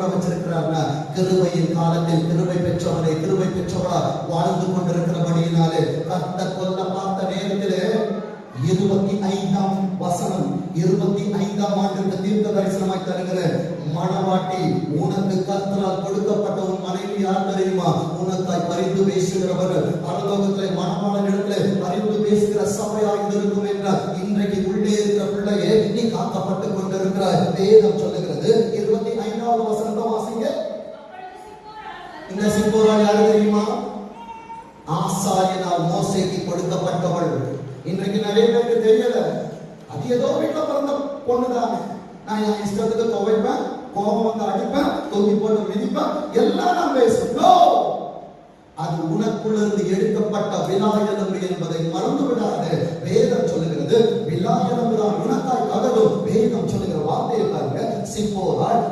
கூட வச்சிருக்கிறார். கிருபையின் காலத்தில் கிருபை பெற்றவளா வாழ்ந்து கொண்டிருக்கிறபடியினாலே கர்த்தர் கொல்ல பார்த்த நேரத்திலே 25ஆம் வசனம் 25ஆம் ஆண்டுக்கு தீர்க்க தரிசனமாய் தருகிற மணவாட்டி, உனக்கு கர்த்தரால் கொடுக்கப்பட்ட உன் மனைவி யார் தெரியுமா? உனக்காய் பரிந்து பேசுகிறவர், பரலோகத்திலே மணவாளன் இடத்திலே பரிந்து பேசுகிற சபையாய் இருக்கும் என்றார். இன்றைக்கு உள்ளே இருக்கிற பிள்ளையே, நீ காக்கப்பட்டுக் கொண்டிருக்கிறாய். வேதம் சொல்லுகிறது. 25வது வசனத்தை வாசிங்க. இந்த சிப்போரால் யாரு தெரியுமா? ஆசாரியனால் மோசேக்கு கொடுக்கப்பட்டவள். இன்றைக்கு நிறைய பேருக்கு தெரியல. அது ஏதோ வீட்டுல பிறந்த பொண்ணுதானே, நான் என் இஷ்டத்துக்கு துவைப்பேன், கோபம் வந்து அடிப்பேன், தூக்கி போட்டு மிதிப்பேன், எல்லாம் நான் பேசுறோம். அது உனக்குள்ள இருந்து எடுக்கப்பட்ட விலாயெலும்பு என்பதை மறந்து விடாது. வேதம் சொல்லுகிறது, விலாயெலும்பு தான் உனக்காய் கதவும். வேதம் சொல்லுகிற வார்த்தையை பாருங்க. சிப்போரால்